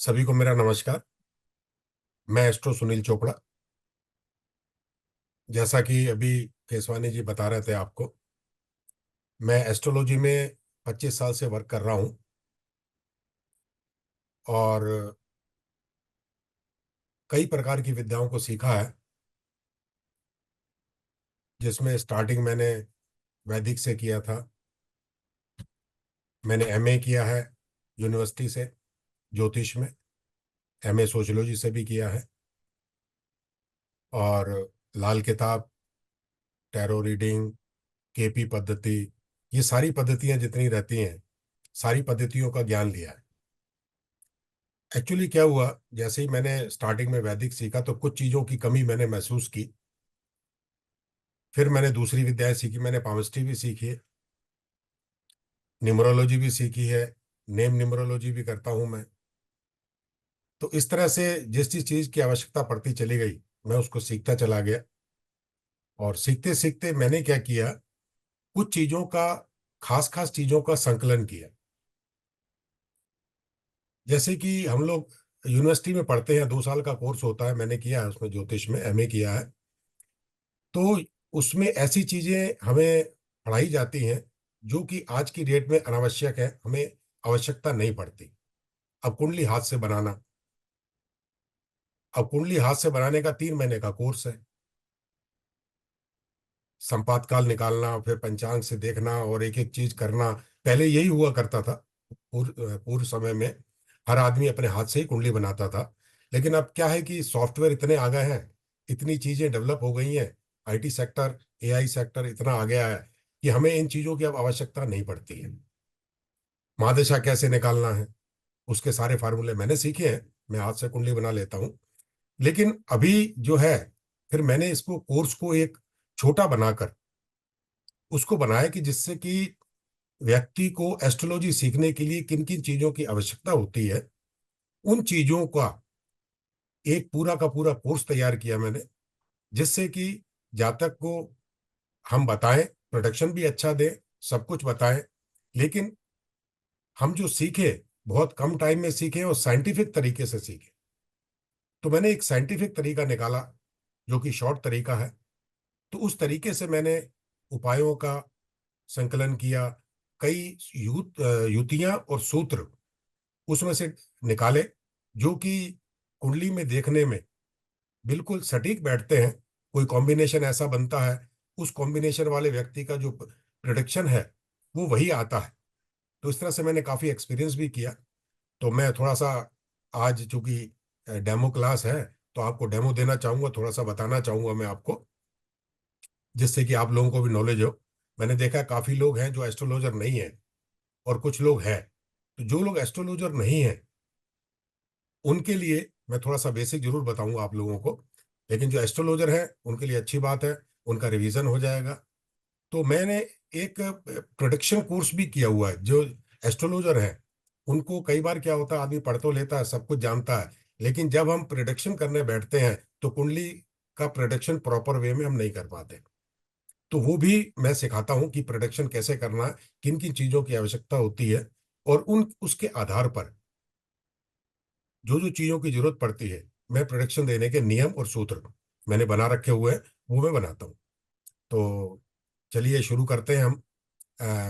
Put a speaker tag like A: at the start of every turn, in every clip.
A: सभी को मेरा नमस्कार। मैं एस्ट्रो सुनील चोपड़ा। जैसा कि अभी केसवानी जी बता रहे थे आपको, मैं एस्ट्रोलॉजी में 25 साल से वर्क कर रहा हूँ। और कई प्रकार की विद्याओं को सीखा है, जिसमें स्टार्टिंग मैंने वैदिक से किया था। मैंने एमए किया है यूनिवर्सिटी से, ज्योतिष में। एमए सोशियोलॉजी से भी किया है। और लाल किताब, टैरो रीडिंग, केपी पद्धति, ये सारी पद्धतियां जितनी रहती हैं, सारी पद्धतियों का ज्ञान लिया है। एक्चुअली क्या हुआ, जैसे ही मैंने स्टार्टिंग में वैदिक सीखा तो कुछ चीज़ों की कमी मैंने महसूस की। फिर मैंने दूसरी विद्याएं सीखी। मैंने पामिस्ट्री भी सीखी है, न्यूमरोलॉजी भी सीखी है, नेम न्यूमरोलॉजी भी करता हूं मैं। तो इस तरह से जिस जिस चीज़ की आवश्यकता पड़ती चली गई, मैं उसको सीखता चला गया। और सीखते सीखते मैंने क्या किया, कुछ चीज़ों का, खास खास चीज़ों का संकलन किया। जैसे कि हम लोग यूनिवर्सिटी में पढ़ते हैं, 2 साल का कोर्स होता है, मैंने किया है उसमें, ज्योतिष में एमए किया है। तो उसमें ऐसी चीजें हमें पढ़ाई जाती हैं जो कि आज की डेट में अनावश्यक है, हमें आवश्यकता नहीं पड़ती। अब कुंडली हाथ से बनाना, अब कुंडली हाथ से बनाने का 3 महीने का कोर्स है। संपात काल निकालना, फिर पंचांग से देखना और एक एक चीज करना। पहले यही हुआ करता था। पूर्व समय में हर आदमी अपने हाथ से ही कुंडली बनाता था। लेकिन अब क्या है कि सॉफ्टवेयर इतने आ गए हैं, इतनी चीजें डेवलप हो गई हैं, आईटी सेक्टर, एआई सेक्टर इतना आ गया है कि हमें इन चीजों की अब आवश्यकता नहीं पड़ती है। महादशा कैसे निकालना है, उसके सारे फार्मूले मैंने सीखे हैं। मैं हाथ से कुंडली बना लेता हूँ। लेकिन अभी जो है, फिर मैंने इसको कोर्स को एक छोटा बनाकर उसको बनाया कि जिससे कि व्यक्ति को एस्ट्रोलॉजी सीखने के लिए किन किन चीजों की आवश्यकता होती है, उन चीजों का एक पूरा का पूरा कोर्स तैयार किया मैंने। जिससे कि जातक को हम बताएं, प्रोडक्शन भी अच्छा दें, सब कुछ बताएं, लेकिन हम जो सीखे बहुत कम टाइम में सीखे और साइंटिफिक तरीके से सीखे। तो मैंने एक साइंटिफिक तरीका निकाला, जो कि शॉर्ट तरीका है। तो उस तरीके से मैंने उपायों का संकलन किया। कई युतियां और सूत्र उसमें से निकाले, जो कि कुंडली में देखने में बिल्कुल सटीक बैठते हैं। कोई कॉम्बिनेशन ऐसा बनता है, उस कॉम्बिनेशन वाले व्यक्ति का जो प्रिडिक्शन है वो वही आता है। तो इस तरह से मैंने काफ़ी एक्सपीरियंस भी किया। तो मैं थोड़ा सा आज, चूंकि डेमो क्लास है, तो आपको डेमो देना चाहूँगा, थोड़ा सा बताना चाहूँगा मैं आपको, जिससे कि आप लोगों को भी नॉलेज हो। मैंने देखा काफ़ी लोग हैं जो एस्ट्रोलॉजर नहीं है, और कुछ लोग हैं। तो जो लोग एस्ट्रोलॉजर नहीं है, उनके लिए मैं थोड़ा सा बेसिक जरूर बताऊंगा आप लोगों को। लेकिन जो एस्ट्रोलॉजर है उनके लिए अच्छी बात है, उनका रिवीजन हो जाएगा। तो मैंने एक प्रोडक्शन कोर्स भी किया हुआ है। जो एस्ट्रोलॉजर है उनको कई बार क्या होता है, आदमी पढ़ तो लेता है, सब कुछ जानता है, लेकिन जब हम प्रोडक्शन करने बैठते हैं तो कुंडली का प्रोडक्शन प्रॉपर वे में हम नहीं कर पाते। तो वो भी मैं सिखाता हूँ कि प्रोडक्शन कैसे करना है, किन किन चीज़ों की आवश्यकता होती है, और उन उसके आधार पर जो जो चीज़ों की जरूरत पड़ती है, मैं प्रोडक्शन देने के नियम और सूत्र मैंने बना रखे हुए हैं, वो मैं बनाता हूँ। तो चलिए शुरू करते हैं हम।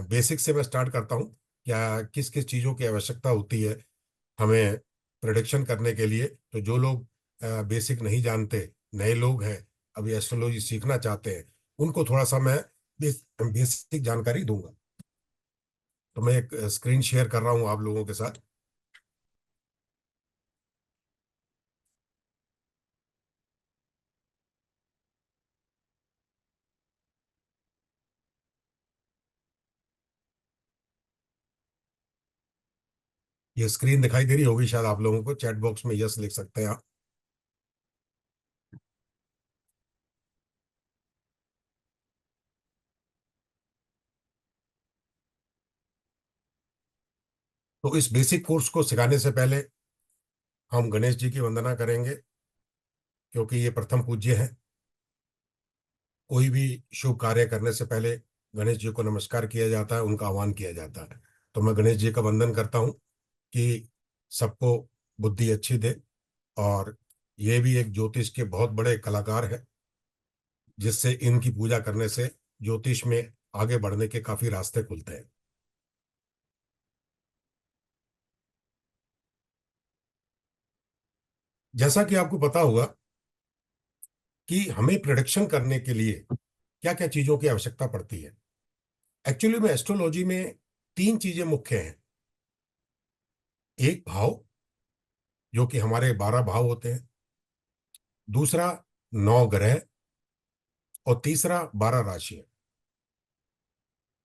A: बेसिक से मैं स्टार्ट करता हूँ, क्या किस किस चीज़ों की आवश्यकता होती है हमें प्रोडिक्शन करने के लिए। तो जो लोग बेसिक नहीं जानते, नए लोग हैं, अभी एस्ट्रोलॉजी सीखना चाहते हैं, उनको थोड़ा सा मैं बेसिक जानकारी दूंगा। तो मैं एक स्क्रीन शेयर कर रहा हूँ आप लोगों के साथ। ये स्क्रीन दिखाई दे रही होगी शायद आप लोगों को, चैट बॉक्स में यस लिख सकते हैं आप। तो इस बेसिक कोर्स को सिखाने से पहले हम गणेश जी की वंदना करेंगे, क्योंकि ये प्रथम पूज्य हैं। कोई भी शुभ कार्य करने से पहले गणेश जी को नमस्कार किया जाता है, उनका आह्वान किया जाता है। तो मैं गणेश जी का वंदन करता हूँ कि सबको बुद्धि अच्छी दे। और ये भी एक ज्योतिष के बहुत बड़े कलाकार है, जिससे इनकी पूजा करने से ज्योतिष में आगे बढ़ने के काफी रास्ते खुलते हैं। जैसा कि आपको पता होगा कि हमें प्रिडिक्शन करने के लिए क्या क्या चीजों की आवश्यकता पड़ती है। एक्चुअली में एस्ट्रोलॉजी में तीन चीजें मुख्य हैं। एक भाव, जो कि हमारे 12 भाव होते हैं। दूसरा 9 ग्रह। और तीसरा 12 राशियां।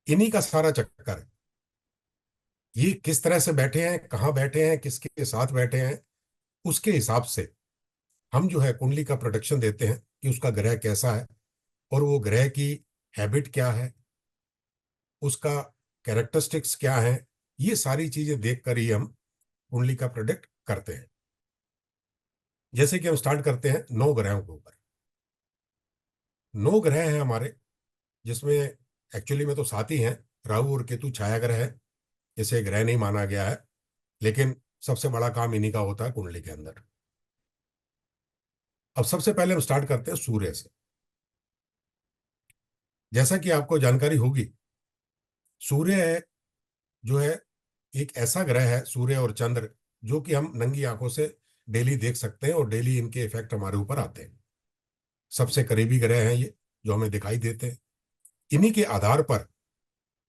A: इन्हीं का सारा चक्कर है। ये किस तरह से बैठे हैं, कहाँ बैठे हैं, किसके साथ बैठे हैं, उसके हिसाब से हम जो है कुंडली का प्रोटेक्शन देते हैं कि उसका ग्रह कैसा है, और वो ग्रह की हैबिट क्या है, उसका कैरेक्टरिस्टिक्स क्या है। ये सारी चीजें देखकर ही हम कुंडली का प्रोडिक्ट करते हैं। जैसे कि हम स्टार्ट करते हैं 9 ग्रहों के ऊपर। 9 ग्रह हैं हमारे, जिसमें एक्चुअली में तो 7 ही हैं। राहु और केतु छाया ग्रह है, इसे ग्रह नहीं माना गया है, लेकिन सबसे बड़ा काम इन्हीं का होता है कुंडली के अंदर। अब सबसे पहले हम स्टार्ट करते हैं सूर्य से। जैसा कि आपको जानकारी होगी, सूर्य है जो है एक ऐसा ग्रह है, सूर्य और चंद्र, जो कि हम नंगी आंखों से डेली देख सकते हैं, और डेली इनके इफेक्ट हमारे ऊपर आते हैं। सबसे करीबी ग्रह हैं ये, जो हमें दिखाई देते हैं। इन्हीं के आधार पर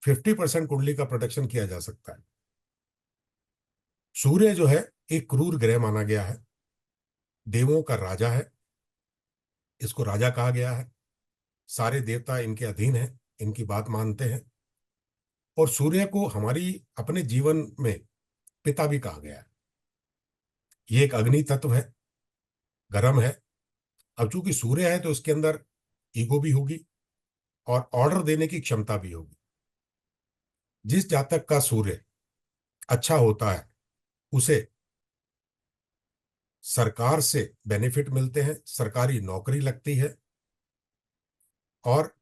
A: 50% कुंडली का प्रोटेक्शन किया जा सकता है। सूर्य जो है एक क्रूर ग्रह माना गया है, देवों का राजा है, इसको राजा कहा गया है। सारे देवता इनके अधीन हैं, इनकी बात मानते हैं। और सूर्य को हमारी अपने जीवन में पिता भी कहा गया है। ये एक अग्नि तत्व है, गर्म है। अब चूंकि सूर्य है तो इसके अंदर ईगो भी होगी, और ऑर्डर देने की क्षमता भी होगी। जिस जातक का सूर्य अच्छा होता है, उसे सरकार से बेनिफिट मिलते हैं, सरकारी नौकरी लगती है, और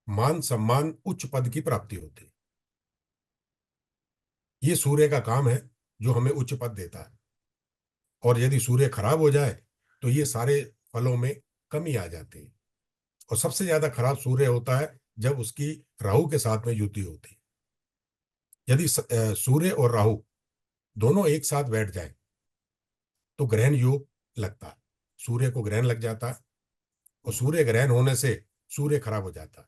A: मान सम्मान उच्च पद की प्राप्ति होती है। ये सूर्य का काम है, जो हमें उच्च पद देता है। और यदि सूर्य खराब हो जाए तो ये सारे फलों में कमी आ जाती है। और सबसे ज्यादा खराब सूर्य होता है जब उसकी राहु के साथ में युति होती है। यदि सूर्य और राहु दोनों एक साथ बैठ जाए तो ग्रहण योग लगता है। सूर्य को ग्रहण लग जाता है, और सूर्य ग्रहण होने से सूर्य खराब हो जाता है।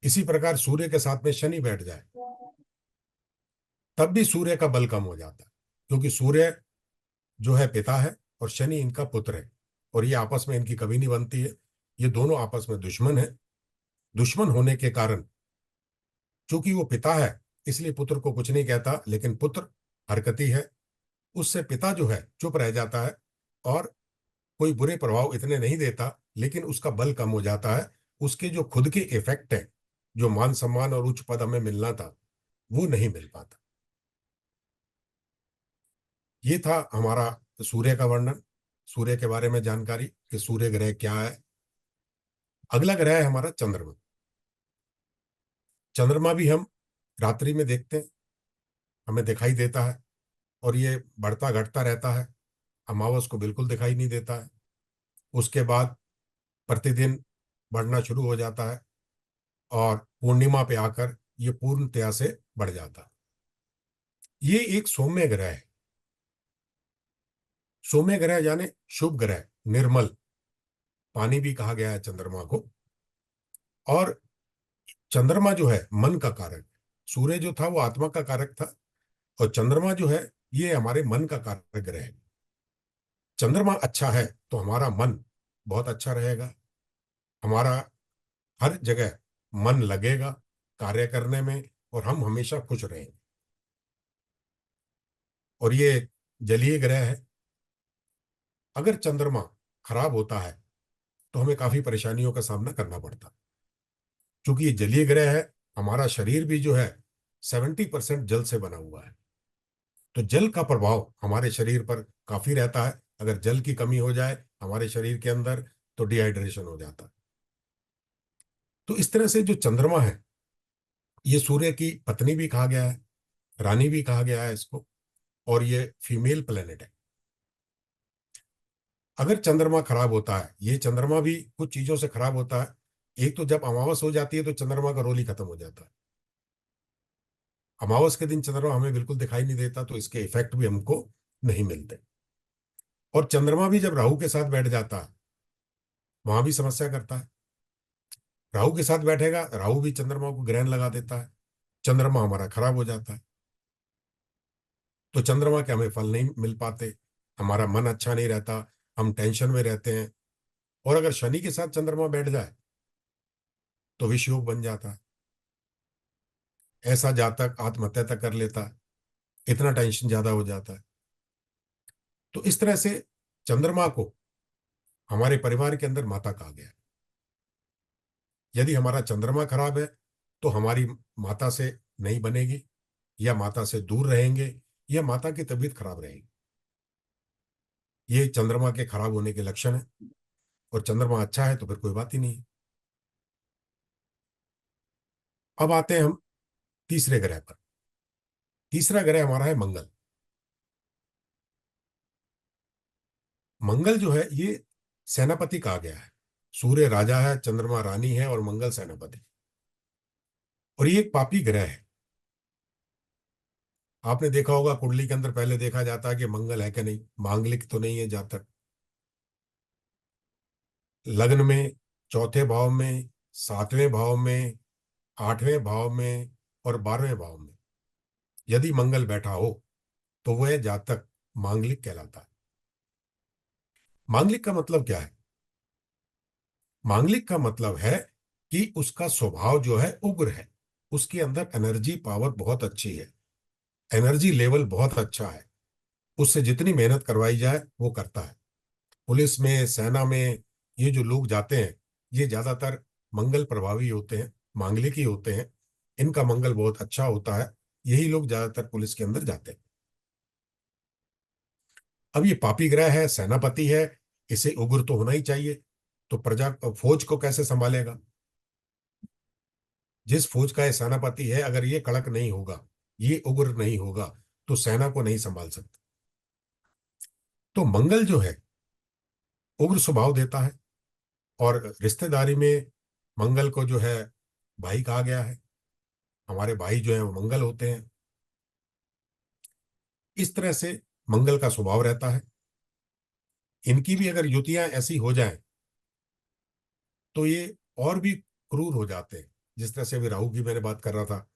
A: इसी प्रकार सूर्य के साथ में शनि बैठ जाए, तब भी सूर्य का बल कम हो जाता है, क्योंकि सूर्य जो है पिता है, और शनि इनका पुत्र है। और ये आपस में इनकी कभी नहीं बनती है। ये दोनों आपस में दुश्मन है। दुश्मन होने के कारण, चूंकि वो पिता है, इसलिए पुत्र को कुछ नहीं कहता, लेकिन पुत्र हरकती है। उससे पिता जो है चुप रह जाता है, और कोई बुरे प्रभाव इतने नहीं देता, लेकिन उसका बल कम हो जाता है। उसके जो खुद के इफेक्ट है, जो मान सम्मान और उच्च पद हमें मिलना था, वो नहीं मिल पाता। ये था हमारा सूर्य का वर्णन, सूर्य के बारे में जानकारी कि सूर्य ग्रह क्या है। अगला ग्रह है हमारा चंद्रमा। चंद्रमा भी हम रात्रि में देखते हैं, हमें दिखाई देता है, और ये बढ़ता घटता रहता है। अमावस को बिल्कुल दिखाई नहीं देता है। उसके बाद प्रतिदिन बढ़ना शुरू हो जाता है, और पूर्णिमा पे आकर ये पूर्णतया से बढ़ जाता है। ये एक सौम्य ग्रह है। सौम्य ग्रह यानी शुभ ग्रह, निर्मल, पानी भी कहा गया है चंद्रमा को। और चंद्रमा जो है मन का कारक है। सूर्य जो था वो आत्मा का कारक था, और चंद्रमा जो है ये हमारे मन का कारक ग्रह है। चंद्रमा अच्छा है तो हमारा मन बहुत अच्छा रहेगा। हमारा हर जगह मन लगेगा कार्य करने में, और हम हमेशा खुश रहेंगे। और ये जलीय ग्रह है। अगर चंद्रमा खराब होता है तो हमें काफी परेशानियों का सामना करना पड़ता है। क्योंकि ये जलीय ग्रह है, हमारा शरीर भी जो है 70% जल से बना हुआ है। तो जल का प्रभाव हमारे शरीर पर काफी रहता है। अगर जल की कमी हो जाए हमारे शरीर के अंदर, तो डिहाइड्रेशन हो जाता है। तो इस तरह से जो चंद्रमा है, ये सूर्य की पत्नी भी कहा गया है, रानी भी कहा गया है इसको। और ये फीमेल प्लेनेट है। अगर चंद्रमा खराब होता है, ये चंद्रमा भी कुछ चीजों से खराब होता है। एक तो जब अमावस हो जाती है तो चंद्रमा का रोल ही खत्म हो जाता है। अमावस के दिन चंद्रमा हमें बिल्कुल दिखाई नहीं देता, तो इसके इफेक्ट भी हमको नहीं मिलते। और चंद्रमा भी जब राहु के साथ बैठ जाता है, वहां भी समस्या करता है। राहु के साथ बैठेगा, राहु भी चंद्रमा को ग्रहण लगा देता है, चंद्रमा हमारा खराब हो जाता है। तो चंद्रमा के हमें फल नहीं मिल पाते, हमारा मन अच्छा नहीं रहता, हम टेंशन में रहते हैं। और अगर शनि के साथ चंद्रमा बैठ जाए तो विष योग बन जाता है। ऐसा जातक आत्महत्या तक कर लेता है, इतना टेंशन ज्यादा हो जाता है। तो इस तरह से चंद्रमा को हमारे परिवार के अंदर माता कहा गया है। यदि हमारा चंद्रमा खराब है तो हमारी माता से नहीं बनेगी, या माता से दूर रहेंगे, या माता की तबीयत खराब रहेगी। ये चंद्रमा के खराब होने के लक्षण है। और चंद्रमा अच्छा है तो फिर कोई बात ही नहीं है। अब आते हैं हम तीसरे ग्रह पर। तीसरा ग्रह हमारा है मंगल। मंगल जो है ये सेनापति कहा गया है। सूर्य राजा है, चंद्रमा रानी है, और मंगल सेनापति। और ये एक पापी ग्रह है। आपने देखा होगा कुंडली के अंदर पहले देखा जाता है कि मंगल है कि नहीं, मांगलिक तो नहीं है जातक। लग्न में, चौथे भाव में, सातवें भाव में, आठवें भाव में, और 12वें भाव में यदि मंगल बैठा हो तो वह जातक मांगलिक कहलाता है। मांगलिक का मतलब क्या है? मांगलिक का मतलब है कि उसका स्वभाव जो है उग्र है, उसके अंदर एनर्जी पावर बहुत अच्छी है, एनर्जी लेवल बहुत अच्छा है। उससे जितनी मेहनत करवाई जाए वो करता है। पुलिस में, सेना में ये जो लोग जाते हैं, ये ज्यादातर मंगल प्रभावी होते हैं, मांगलिक ही होते हैं। इनका मंगल बहुत अच्छा होता है, यही लोग ज्यादातर पुलिस के अंदर जाते हैं। अब ये पापी ग्रह है, सेनापति है, इसे उग्र तो होना ही चाहिए। तो प्रजा फौज को कैसे संभालेगा? जिस फौज का ये सेनापति है, अगर ये कड़क नहीं होगा, ये उग्र नहीं होगा, तो सेना को नहीं संभाल सकता। तो मंगल जो है उग्र स्वभाव देता है। और रिश्तेदारी में मंगल को जो है भाई कहा गया है। हमारे भाई जो है वो मंगल होते हैं। इस तरह से मंगल का स्वभाव रहता है। इनकी भी अगर युतियां ऐसी हो जाएं तो ये और भी क्रूर हो जाते हैं। जिस तरह से अभी राहु की मैंने बात कर रहा था,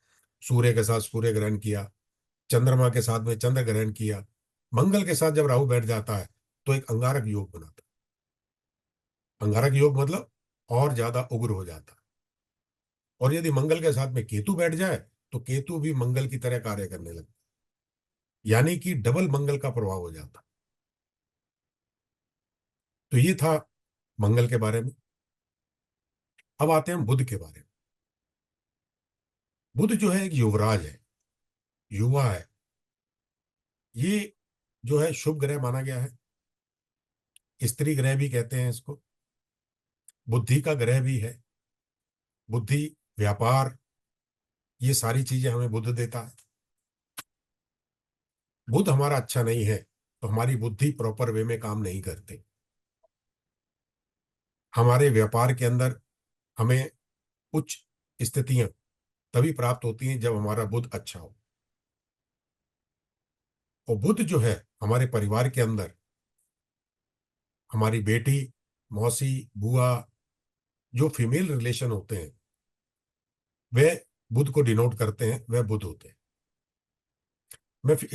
A: सूर्य के साथ सूर्य ग्रहण किया, चंद्रमा के साथ में चंद्र ग्रहण किया, मंगल के साथ जब राहु बैठ जाता है तो एक अंगारक योग बनाता है। अंगारक योग मतलब और ज्यादा उग्र हो जाता है। और यदि मंगल के साथ में केतु बैठ जाए तो केतु भी मंगल की तरह कार्य करने लगता है, यानी कि डबल मंगल का प्रभाव हो जाता है। तो ये था मंगल के बारे में। अब आते हैं बुध के बारे में। बुध जो है एक युवराज है, युवा है। ये जो है शुभ ग्रह माना गया है, स्त्री ग्रह भी कहते हैं इसको। बुद्धि का ग्रह भी है। बुद्धि, व्यापार, ये सारी चीजें हमें बुध देता है। बुध हमारा अच्छा नहीं है तो हमारी बुद्धि प्रॉपर वे में काम नहीं करते। हमारे व्यापार के अंदर हमें उच्च स्थितियां तभी प्राप्त होती हैं जब हमारा बुध अच्छा हो। और बुध जो है हमारे परिवार के अंदर, हमारी बेटी, मौसी, बुआ, जो फीमेल रिलेशन होते हैं, वे बुध को डिनोट करते हैं, वह बुध होते हैं।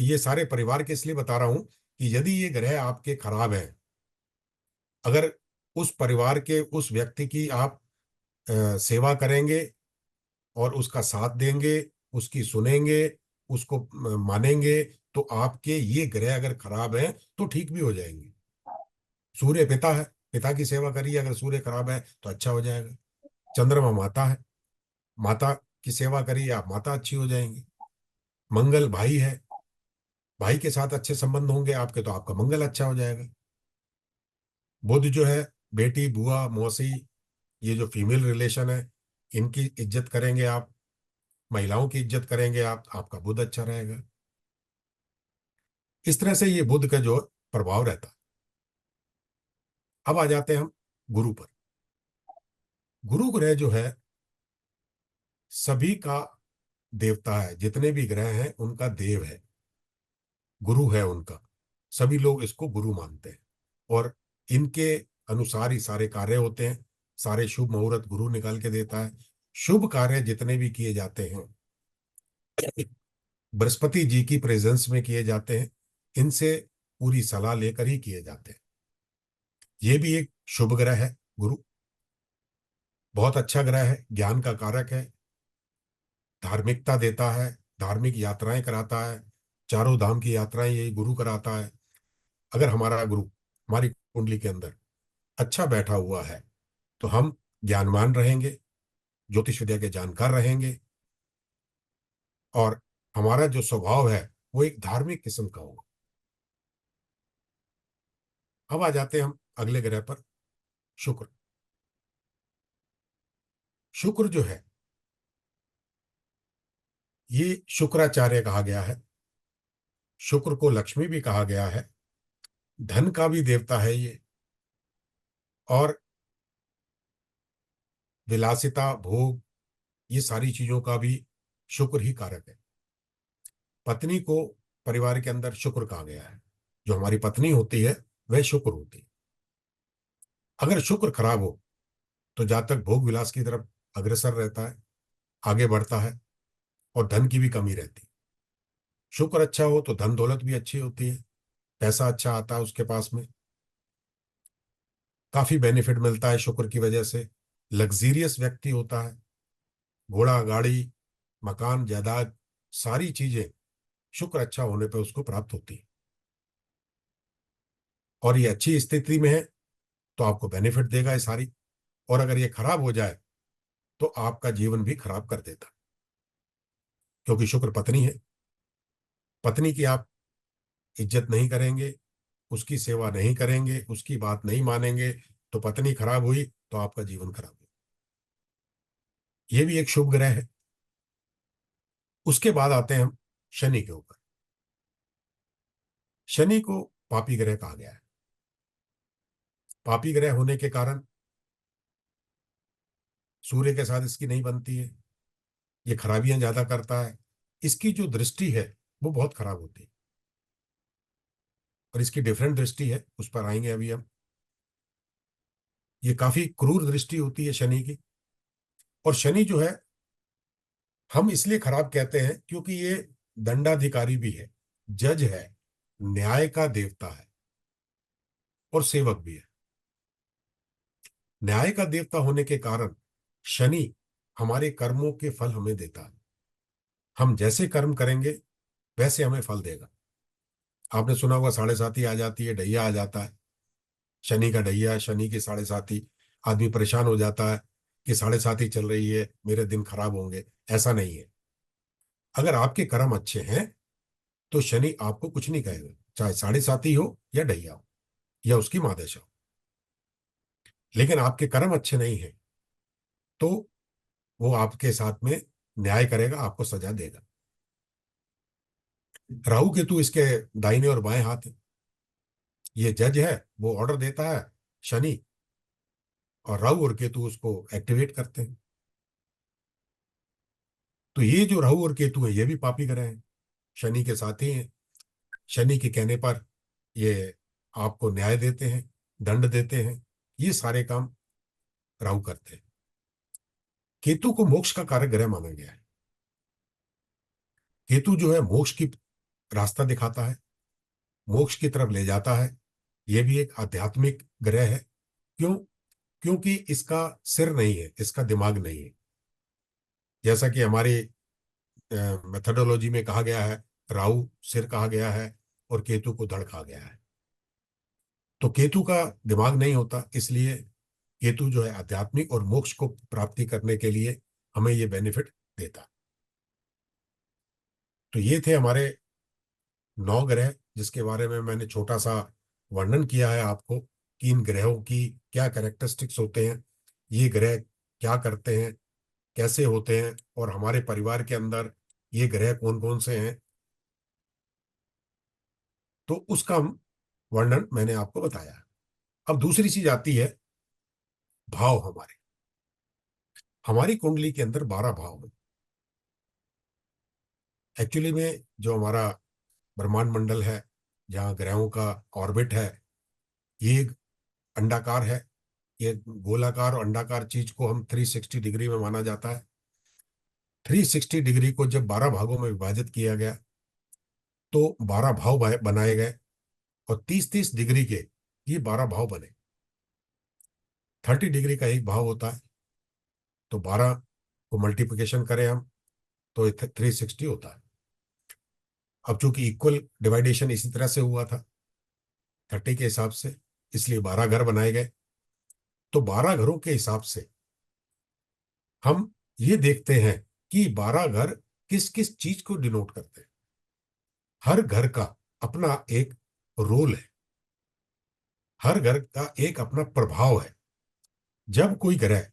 A: ये सारे परिवार के इसलिए बता रहा हूं कि यदि ये ग्रह आपके खराब है, अगर उस परिवार के उस व्यक्ति की आप सेवा करेंगे और उसका साथ देंगे, उसकी सुनेंगे, उसको मानेंगे, तो आपके ये ग्रह अगर खराब है तो ठीक भी हो जाएंगे। सूर्य पिता है, पिता की सेवा करिए, अगर सूर्य खराब है तो अच्छा हो जाएगा। चंद्रमा माता है, माता की सेवा करिए, आप माता अच्छी हो जाएंगी। मंगल भाई है, भाई के साथ अच्छे संबंध होंगे आपके तो आपका मंगल अच्छा हो जाएगा। बुध जो है बेटी, बुआ, मौसी, ये जो फीमेल रिलेशन है, इनकी इज्जत करेंगे आप, महिलाओं की इज्जत करेंगे आप, आपका बुध अच्छा रहेगा। इस तरह से ये बुध का जो प्रभाव रहता है। अब आ जाते हैं हम गुरु पर। गुरु ग्रह जो है सभी का देवता है, जितने भी ग्रह हैं उनका देव है, गुरु है उनका। सभी लोग इसको गुरु मानते हैं और इनके अनुसार ही सारे कार्य होते हैं। सारे शुभ मुहूर्त गुरु निकाल के देता है। शुभ कार्य जितने भी किए जाते हैं बृहस्पति जी की प्रेजेंस में किए जाते हैं। इनसे पूरी सलाह लेकर ही किए जाते हैं। ये भी एक शुभ ग्रह है गुरु। बहुत अच्छा ग्रह है, ज्ञान का कारक है, धार्मिकता देता है, धार्मिक यात्राएं कराता है। चारों धाम की यात्राएं यही गुरु कराता है। अगर हमारा गुरु हमारी कुंडली के अंदर अच्छा बैठा हुआ है तो हम ज्ञानवान रहेंगे, ज्योतिष विद्या के जानकार रहेंगे, और हमारा जो स्वभाव है वो एक धार्मिक किस्म का होगा। अब आ जाते हैं हम अगले ग्रह पर, शुक्र। शुक्र जो है ये शुक्राचार्य कहा गया है। शुक्र को लक्ष्मी भी कहा गया है, धन का भी देवता है ये, और विलासिता भोग ये सारी चीजों का भी शुक्र ही कारक है। पत्नी को परिवार के अंदर शुक्र कहा गया है। जो हमारी पत्नी होती है वह शुक्र होती है। अगर शुक्र खराब हो तो जातक भोग विलास की तरफ अग्रसर रहता है, आगे बढ़ता है, और धन की भी कमी रहती है। शुक्र अच्छा हो तो धन दौलत भी अच्छी होती है, पैसा अच्छा आता है उसके पास में, काफी बेनिफिट मिलता है शुक्र की वजह से। लग्जीरियस व्यक्ति होता है, घोड़ा गाड़ी मकान जायदाद सारी चीजें शुक्र अच्छा होने पर उसको प्राप्त होती है। और ये अच्छी स्थिति में है तो आपको बेनिफिट देगा ये सारी। और अगर ये खराब हो जाए तो आपका जीवन भी खराब कर देता, क्योंकि शुक्र पत्नी है। पत्नी की आप इज्जत नहीं करेंगे, उसकी सेवा नहीं करेंगे, उसकी बात नहीं मानेंगे, तो पत्नी खराब हुई तो आपका जीवन खराब हुआ। ये भी एक शुभ ग्रह है। उसके बाद आते हैं हम शनि के ऊपर। शनि को पापी ग्रह कहा गया है। पापी ग्रह होने के कारण सूर्य के साथ इसकी नहीं बनती है, ये खराबियां ज्यादा करता है। इसकी जो दृष्टि है वो बहुत खराब होती है, और इसकी डिफरेंट दृष्टि है, उस पर आएंगे अभी हम। ये काफी क्रूर दृष्टि होती है शनि की। और शनि जो है हम इसलिए खराब कहते हैं क्योंकि ये दंडाधिकारी भी है, जज है, न्याय का देवता है, और सेवक भी है। न्याय का देवता होने के कारण शनि हमारे कर्मों के फल हमें देता है। हम जैसे कर्म करेंगे वैसे हमें फल देगा। आपने सुना होगा साढ़े साती आ जाती है, ढैया आ जाता है। शनि का ढैया, शनि की साढ़े साती। आदमी परेशान हो जाता है कि साढ़े साती चल रही है, मेरे दिन खराब होंगे। ऐसा नहीं है। अगर आपके कर्म अच्छे हैं तो शनि आपको कुछ नहीं कहेगा, चाहे साढ़े साती हो या ढैया हो या उसकी मादेश हो। लेकिन आपके कर्म अच्छे नहीं है तो वो आपके साथ में न्याय करेगा, आपको सजा देगा। राहु केतु इसके दाहिने और बाएं हाथ है। ये जज है, वो ऑर्डर देता है, शनि, और राहु और केतु उसको एक्टिवेट करते हैं। तो ये जो राहु और केतु है ये भी पापी ग्रह हैं, शनि के साथी हैं। शनि के कहने पर ये आपको न्याय देते हैं, दंड देते हैं। ये सारे काम राहु करते हैं। केतु को मोक्ष का कारक ग्रह माना गया है। केतु जो है मोक्ष की रास्ता दिखाता है, मोक्ष की तरफ ले जाता है। यह भी एक आध्यात्मिक ग्रह है। क्यों? क्योंकि इसका सिर नहीं है, इसका दिमाग नहीं है। जैसा कि हमारी मेथोडोलॉजी में कहा गया है, राहु सिर कहा गया है और केतु को धड़ कहा गया है। तो केतु का दिमाग नहीं होता, इसलिए केतु जो है आध्यात्मिक और मोक्ष को प्राप्ति करने के लिए हमें ये बेनिफिट देता। तो ये थे हमारे 9 ग्रह, जिसके बारे में मैंने छोटा सा वर्णन किया है आपको कि इन ग्रहों की क्या कैरेक्टरिस्टिक्स होते हैं, ये ग्रह क्या करते हैं, कैसे होते हैं, और हमारे परिवार के अंदर ये ग्रह कौन कौन से हैं। तो उसका वर्णन मैंने आपको बताया। अब दूसरी चीज आती है भाव। हमारे हमारी कुंडली के अंदर 12 भाव है। एक्चुअली में जो हमारा ब्रह्मांड मंडल है, जहाँ ग्रहों का ऑर्बिट है, ये एक अंडाकार है। ये गोलाकार और अंडाकार चीज को हम 360 डिग्री में माना जाता है। 360 डिग्री को जब 12 भागों में विभाजित किया गया तो 12 भाव बनाए गए, और 30-30 डिग्री के ये 12 भाव बने। 30 डिग्री का एक भाव होता है, तो 12 को मल्टीप्लिकेशन करें हम तो 360 होता है। अब चूंकि इक्वल डिवाइडेशन इसी तरह से हुआ था 30 के हिसाब से, इसलिए 12 घर बनाए गए। तो 12 घरों के हिसाब से हम ये देखते हैं कि 12 घर किस किस चीज को डिनोट करते हैं। हर घर का अपना एक रोल है, हर घर का एक अपना प्रभाव है। जब कोई ग्रह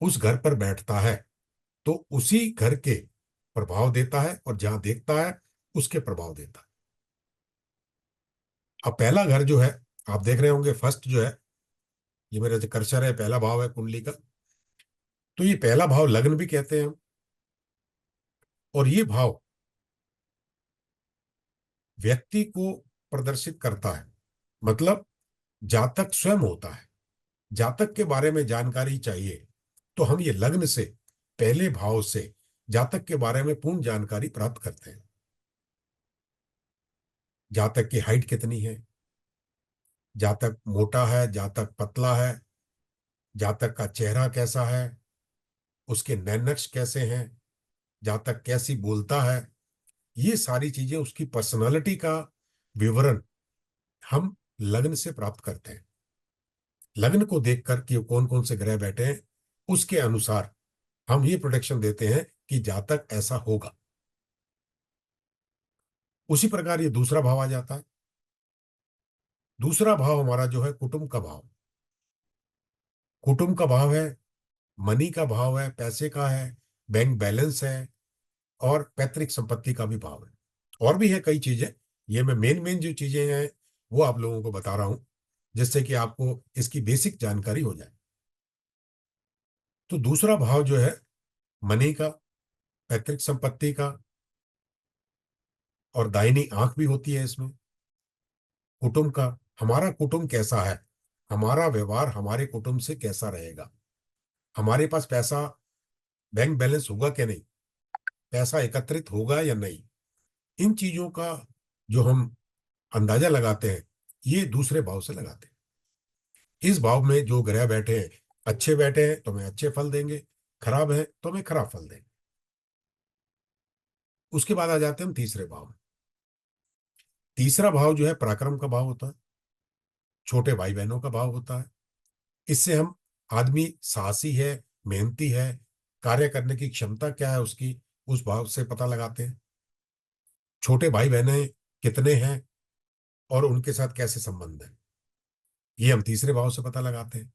A: उस घर पर बैठता है तो उसी घर के प्रभाव देता है, और जहां देखता है उसके प्रभाव देता है। अब पहला घर जो है, आप देख रहे होंगे फर्स्ट जो है, ये मेरा जो कर्सर है, पहला भाव है कुंडली का। तो ये पहला भाव लग्न भी कहते हैं हम। और ये भाव व्यक्ति को प्रदर्शित करता है, मतलब जातक स्वयं होता है। जातक के बारे में जानकारी चाहिए तो हम ये लग्न से, पहले भाव से जातक के बारे में पूर्ण जानकारी प्राप्त करते हैं। जातक की हाइट कितनी है, जातक मोटा है, जातक पतला है, जातक का चेहरा कैसा है, उसके नैनक्स कैसे हैं, जातक कैसी बोलता है, ये सारी चीजें, उसकी पर्सनालिटी का विवरण हम लग्न से प्राप्त करते हैं। लग्न को देखकर कि कौन कौन से ग्रह बैठे हैं, उसके अनुसार हम ये प्रोडिक्शन देते हैं कि जातक ऐसा होगा। उसी प्रकार ये दूसरा भाव आ जाता है। दूसरा भाव हमारा जो है कुटुंब का भाव। कुटुंब का भाव है, मनी का भाव है, पैसे का है, बैंक बैलेंस है, और पैतृक संपत्ति का भी भाव है। और भी है कई चीजें। ये मैं मेन मेन जो चीजें हैं वो आप लोगों को बता रहा हूं, जिससे कि आपको इसकी बेसिक जानकारी हो जाए। तो दूसरा भाव जो है मनी का, पैतृक संपत्ति का, और दाहिनी आंख भी होती है इसमें। कुटुंब का, हमारा कुटुंब कैसा है, हमारा व्यवहार हमारे कुटुंब से कैसा रहेगा, हमारे पास पैसा, बैंक बैलेंस होगा क्या नहीं, पैसा एकत्रित होगा या नहीं, इन चीजों का जो हम अंदाजा लगाते हैं, ये दूसरे भाव से लगाते हैं। इस भाव में जो ग्रह बैठे हैं, अच्छे बैठे हैं तो हमें अच्छे फल देंगे, खराब है तो हमें खराब फल देंगे। उसके बाद आ जाते हैं हम तीसरे भाव में। तीसरा भाव जो है पराक्रम का भाव होता है, छोटे भाई बहनों का भाव होता है। इससे हम, आदमी साहसी है, मेहनती है, कार्य करने की क्षमता क्या है उसकी, उस भाव से पता लगाते हैं। छोटे भाई बहनें कितने हैं और उनके साथ कैसे संबंध है, ये हम तीसरे भाव से पता लगाते हैं।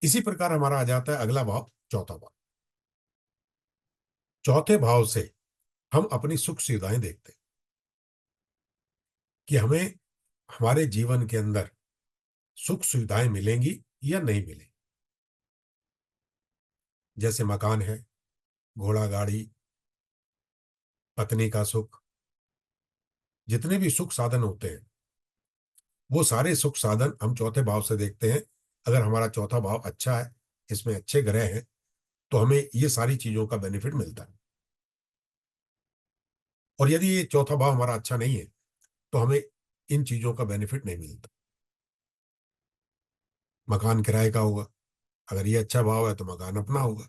A: इसी प्रकार हमारा आ जाता है अगला भाव, चौथा भाव। चौथे भाव से हम अपनी सुख सुविधाएं देखते हैं कि हमें हमारे जीवन के अंदर सुख सुविधाएं मिलेंगी या नहीं मिलेंगी। जैसे मकान है, घोड़ा गाड़ी, पत्नी का सुख, जितने भी सुख साधन होते हैं, वो सारे सुख साधन हम चौथे भाव से देखते हैं। अगर हमारा चौथा भाव अच्छा है, इसमें अच्छे ग्रह हैं, तो हमें ये सारी चीजों का बेनिफिट मिलता है। और यदि ये चौथा भाव हमारा अच्छा नहीं है तो हमें इन चीजों का बेनिफिट नहीं मिलता। मकान किराए का होगा, अगर ये अच्छा भाव है तो मकान अपना होगा।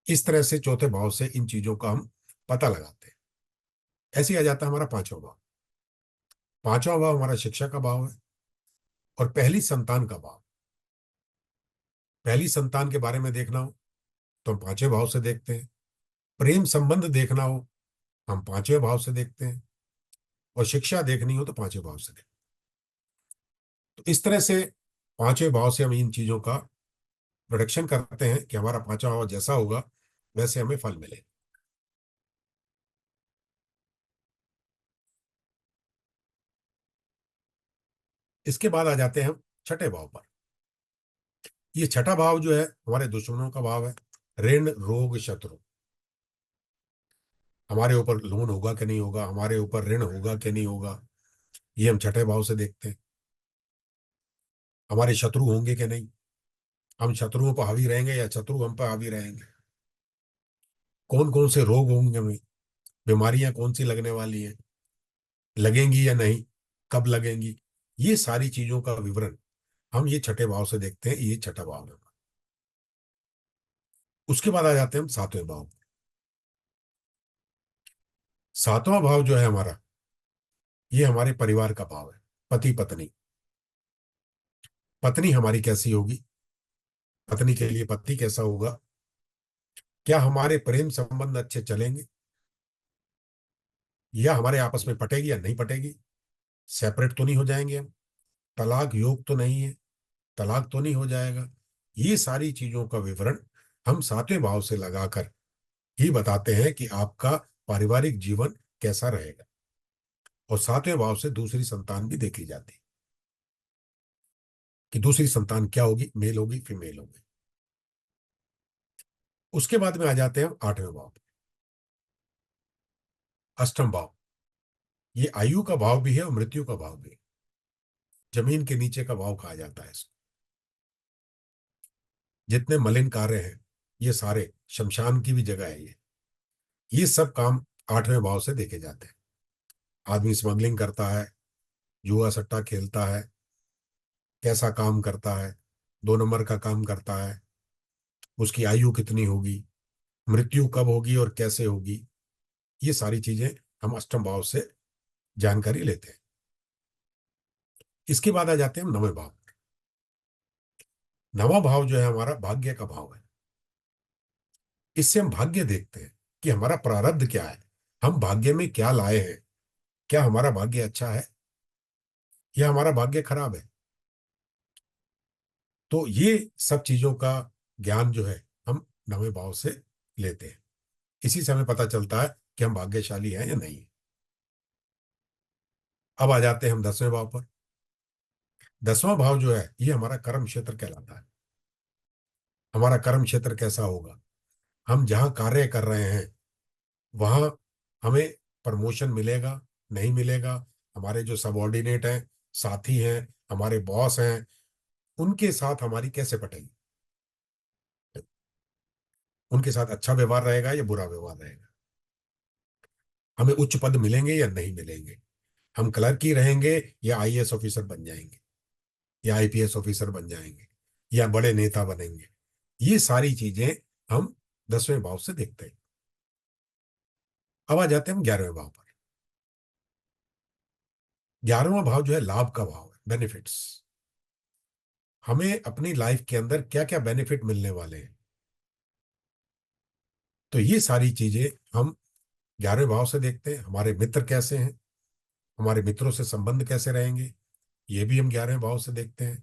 A: इस तरह से चौथे भाव से इन चीजों का हम पता लगाते हैं। ऐसे ही आ जाता है हमारा पांचवा भाव। पांचवा भाव हमारा शिक्षा का भाव है, और पहली संतान का भाव। पहली संतान के बारे में देखना हो तो हम पांचवें भाव से देखते हैं। प्रेम संबंध देखना हो हम पांचवें भाव से देखते हैं, और शिक्षा देखनी हो तो पांचवें भाव से देखते हैं। तो इस तरह से पांचवें भाव से हम इन चीजों का प्रोडिक्शन करते हैं कि हमारा पांचवा भाव जैसा होगा वैसे हमें फल मिले। इसके बाद आ जाते हैं हम छठे भाव पर। ये छठा भाव जो है हमारे दुश्मनों का भाव है। ऋण रोग शत्रु, हमारे ऊपर लोन होगा कि नहीं होगा, हमारे ऊपर ऋण होगा कि नहीं होगा, ये हम छठे भाव से देखते हैं। हमारे शत्रु होंगे कि नहीं, हम शत्रुओं पर हावी रहेंगे या शत्रु हम पर हावी रहेंगे, कौन कौन से रोग होंगे हमें, बीमारियां कौन सी लगने वाली हैं, लगेंगी या नहीं, कब लगेंगी, ये सारी चीजों का विवरण हम ये छठे भाव से देखते हैं। ये छठा भाव है। उसके बाद आ जाते हैं हम सातवें भाव। सातवां भाव जो है हमारा, ये हमारे परिवार का भाव है। पति पत्नी, पत्नी हमारी कैसी होगी, पत्नी के लिए पति कैसा होगा, क्या हमारे प्रेम संबंध अच्छे चलेंगे, या हमारे आपस में पटेगी या नहीं पटेगी, सेपरेट तो नहीं हो जाएंगे हम, तलाक योग तो नहीं है, तलाक तो नहीं हो जाएगा। ये सारी चीजों का विवरण हम सातवें भाव से लगाकर ही बताते हैं कि आपका पारिवारिक जीवन कैसा रहेगा। और सातवें भाव से दूसरी संतान भी देखी जाती है कि दूसरी संतान क्या होगी, मेल होगी फीमेल होगी। उसके बाद में आ जाते हैं हम आठवें भाव, अष्टम भाव। ये आयु का भाव भी है और मृत्यु का भाव भी है। जमीन के नीचे का भाव कहा जाता है इसको। जितने मलिन कार्य हैं ये सारे, शमशान की भी जगह है ये सब काम आठवें भाव से देखे जाते हैं। आदमी स्मगलिंग करता है, जुआ सट्टा खेलता है, कैसा काम करता है, 2 नंबर का काम करता है, उसकी आयु कितनी होगी, मृत्यु कब होगी और कैसे होगी, ये सारी चीजें हम अष्टम भाव से जानकारी लेते हैं। इसके बाद आ जाते हैं हम नवें भाव। नवा भाव जो है हमारा भाग्य का भाव है। इससे हम भाग्य देखते हैं कि हमारा प्रारब्ध क्या है, हम भाग्य में क्या लाए हैं, क्या हमारा भाग्य अच्छा है या हमारा भाग्य खराब है। तो ये सब चीजों का ज्ञान जो है हम नवे भाव से लेते हैं। इसी से हमें पता चलता है कि हम भाग्यशाली हैं या नहीं। अब आ जाते हैं हम 10वें भाव पर। 10वां भाव जो है ये हमारा कर्म क्षेत्र कहलाता है। हमारा कर्म क्षेत्र कैसा होगा, हम जहाँ कार्य कर रहे हैं वहां हमें प्रमोशन मिलेगा नहीं मिलेगा, हमारे जो सबॉर्डिनेट हैं, साथी हैं, हमारे बॉस हैं, उनके साथ हमारी कैसे पटेगी, उनके साथ अच्छा व्यवहार रहेगा या बुरा व्यवहार रहेगा, हमें उच्च पद मिलेंगे या नहीं मिलेंगे, हम क्लर्क ही रहेंगे या आईएएस ऑफिसर बन जाएंगे या आईपीएस ऑफिसर बन जाएंगे या बड़े नेता बनेंगे। ये सारी चीजें हम 10वें भाव से देखते हैं। अब आ जाते हैं हम 11वें भाव पर। 11वां भाव जो है लाभ का भाव है, बेनिफिट्स। हमें अपनी लाइफ के अंदर क्या क्या बेनिफिट मिलने वाले हैं, तो ये सारी चीजें हम 11वें भाव से देखते हैं। हमारे मित्र कैसे हैं, हमारे मित्रों से संबंध कैसे रहेंगे, ये भी हम 11वें भाव से देखते हैं।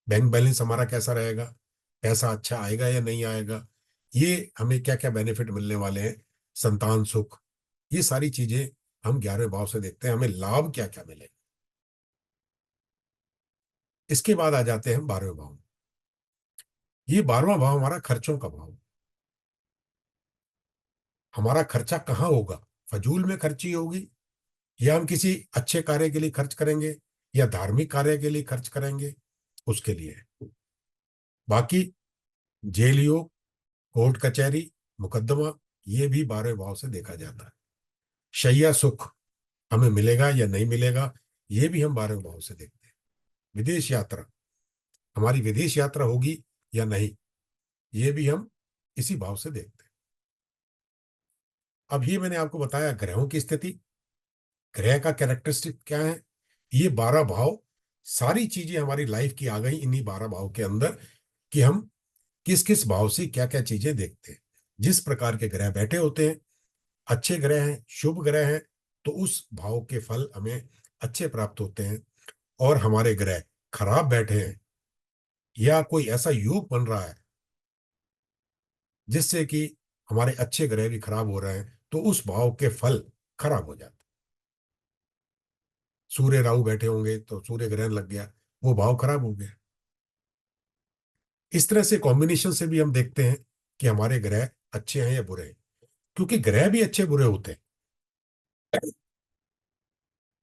A: बैंक बैलेंस हमारा कैसा रहेगा, पैसा अच्छा आएगा या नहीं आएगा, ये हमें क्या क्या बेनिफिट मिलने वाले हैं, संतान सुख, ये सारी चीजें हम 11वें भाव से देखते हैं, हमें लाभ क्या क्या मिले। इसके बाद आ जाते हैं हम 12वें भाव में। ये 12वां भाव हमारा खर्चों का भाव। हमारा खर्चा कहाँ होगा, फजूल में खर्ची होगी या हम किसी अच्छे कार्य के लिए खर्च करेंगे या धार्मिक कार्य के लिए खर्च करेंगे, उसके लिए है। बाकी जेल योग, कोर्ट कचहरी, मुकदमा, ये भी 12वें भाव से देखा जाता है। शैया सुख हमें मिलेगा या नहीं मिलेगा, ये भी हम 12वें भाव से देखते हैं। विदेश यात्रा, हमारी विदेश यात्रा होगी या नहीं, ये भी हम इसी भाव से देखते हैं। अब ये मैंने आपको बताया ग्रहों की स्थिति, ग्रह का कैरेक्टरिस्टिक क्या है, ये 12 भाव, सारी चीजें हमारी लाइफ की आ गई इन्हीं 12 भाव के अंदर कि हम किस किस भाव से क्या क्या चीजें देखते हैं। जिस प्रकार के ग्रह बैठे होते हैं, अच्छे ग्रह हैं, शुभ ग्रह हैं, तो उस भाव के फल हमें अच्छे प्राप्त होते हैं। और हमारे ग्रह खराब बैठे हैं या कोई ऐसा योग बन रहा है जिससे कि हमारे अच्छे ग्रह भी खराब हो रहे हैं, तो उस भाव के फल खराब हो जाते हैं। सूर्य राहु बैठे होंगे तो सूर्य ग्रहण लग गया, वो भाव खराब हो गया। इस तरह से कॉम्बिनेशन से भी हम देखते हैं कि हमारे ग्रह अच्छे हैं या बुरे हैं, क्योंकि ग्रह भी अच्छे बुरे होते हैं।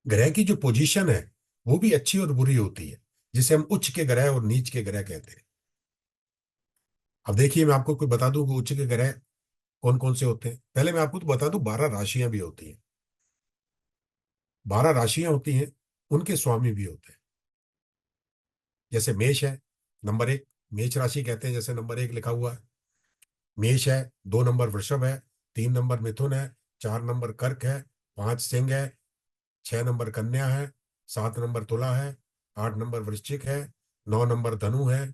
A: ग्रह की जो पोजीशन है वो भी अच्छी और बुरी होती है, जिसे हम उच्च के ग्रह और नीच के ग्रह कहते हैं। अब देखिए, मैं आपको कोई बता दूं कि उच्च के ग्रह कौन कौन से होते हैं। पहले मैं आपको तो बता दूं, 12 राशियां भी होती हैं। 12 राशियां होती हैं, उनके स्वामी भी होते हैं। जैसे मेष है, नंबर 1, मेष राशि कहते हैं, जैसे नंबर 1 लिखा हुआ है मेष है। 2 नंबर वृषभ है, 3 नंबर मिथुन है, 4 नंबर कर्क है, 5 सिंह है, 6 नंबर कन्या है, 7 नंबर तुला है, 8 नंबर वृश्चिक है, 9 नंबर धनु है,